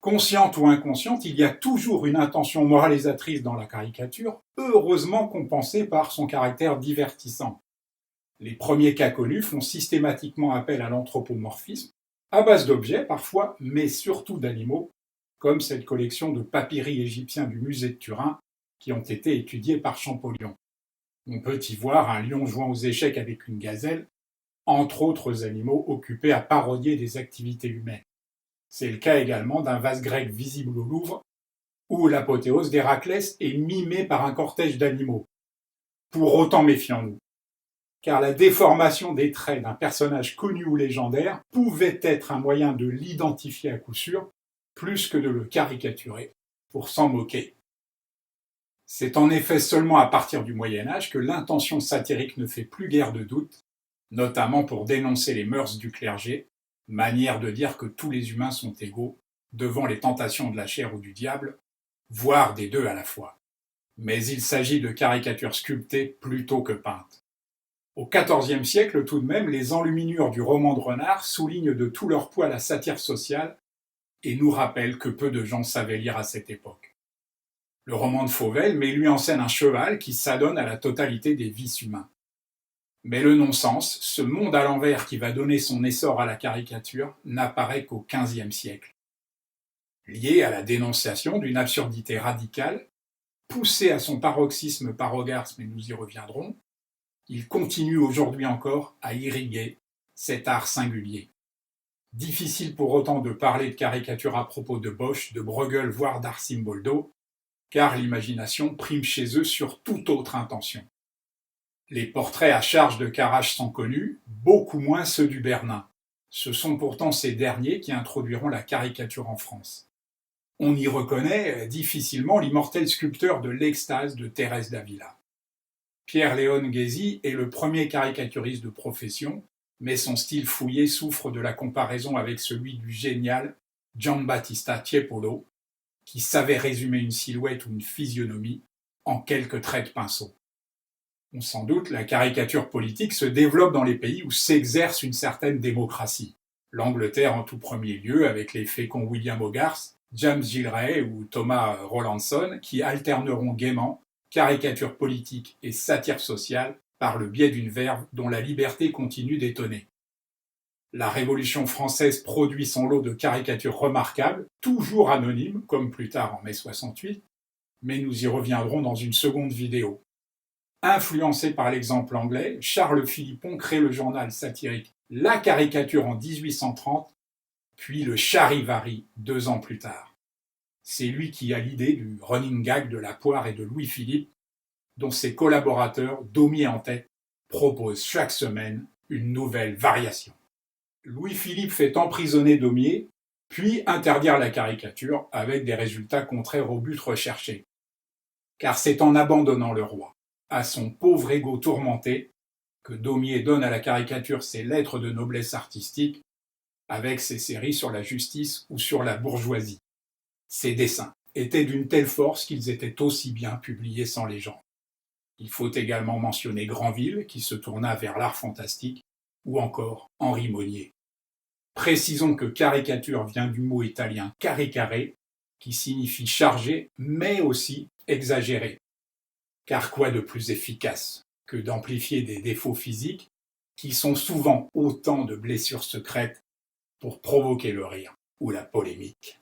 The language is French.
Consciente ou inconsciente, il y a toujours une intention moralisatrice dans la caricature, heureusement compensée par son caractère divertissant. Les premiers cas connus font systématiquement appel à l'anthropomorphisme, à base d'objets parfois, mais surtout d'animaux, comme cette collection de papyri égyptiens du musée de Turin qui ont été étudiés par Champollion. On peut y voir un lion jouant aux échecs avec une gazelle, entre autres animaux occupés à parodier des activités humaines. C'est le cas également d'un vase grec visible au Louvre, où l'apothéose d'Héraclès est mimée par un cortège d'animaux. Pour autant méfions-nous, car la déformation des traits d'un personnage connu ou légendaire pouvait être un moyen de l'identifier à coup sûr, plus que de le caricaturer, pour s'en moquer. C'est en effet seulement à partir du Moyen-Âge que l'intention satirique ne fait plus guère de doute, notamment pour dénoncer les mœurs du clergé, manière de dire que tous les humains sont égaux devant les tentations de la chair ou du diable, voire des deux à la fois. Mais il s'agit de caricatures sculptées plutôt que peintes. Au XIVe siècle, tout de même, les enluminures du roman de Renard soulignent de tout leur poids la satire sociale et nous rappellent que peu de gens savaient lire à cette époque. Le roman de Fauvel met lui en scène un cheval qui s'adonne à la totalité des vices humains. Mais le non-sens, ce monde à l'envers qui va donner son essor à la caricature, n'apparaît qu'au XVe siècle. Lié à la dénonciation d'une absurdité radicale, poussée à son paroxysme par Hogarth, mais nous y reviendrons, il continue aujourd'hui encore à irriguer cet art singulier. Difficile pour autant de parler de caricature à propos de Bosch, de Bruegel, voire d'Arcimboldo, car l'imagination prime chez eux sur toute autre intention. Les portraits à charge de Carache sont connus, beaucoup moins ceux du Bernin. Ce sont pourtant ces derniers qui introduiront la caricature en France. On y reconnaît difficilement l'immortel sculpteur de l'extase de Thérèse d'Avila. Pierre-Léon Ghezzi est le premier caricaturiste de profession, mais son style fouillé souffre de la comparaison avec celui du génial Giambattista Tiepolo, qui savait résumer une silhouette ou une physionomie en quelques traits de pinceau. On s'en doute, la caricature politique se développe dans les pays où s'exerce une certaine démocratie. L'Angleterre en tout premier lieu, avec les féconds William Hogarth, James Gillray ou Thomas Rowlandson, qui alterneront gaiement caricature politique et satire sociale par le biais d'une verve dont la liberté continue d'étonner. La Révolution française produit son lot de caricatures remarquables, toujours anonymes, comme plus tard en mai 68, mais nous y reviendrons dans une seconde vidéo. Influencé par l'exemple anglais, Charles Philippon crée le journal satirique La Caricature en 1830, puis le Charivari 2 ans plus tard. C'est lui qui a l'idée du running gag de la poire et de Louis-Philippe, dont ses collaborateurs, Daumier en tête, proposent chaque semaine une nouvelle variation. Louis-Philippe fait emprisonner Daumier, puis interdire la caricature avec des résultats contraires au but recherché. Car c'est en abandonnant le roi à son pauvre ego tourmenté que Daumier donne à la caricature ses lettres de noblesse artistique avec ses séries sur la justice ou sur la bourgeoisie. Ces dessins étaient d'une telle force qu'ils étaient aussi bien publiés sans légende. Il faut également mentionner Granville, qui se tourna vers l'art fantastique, ou encore Henri Monnier. Précisons que caricature vient du mot italien caricare, qui signifie chargé, mais aussi exagéré. Car quoi de plus efficace que d'amplifier des défauts physiques qui sont souvent autant de blessures secrètes pour provoquer le rire ou la polémique.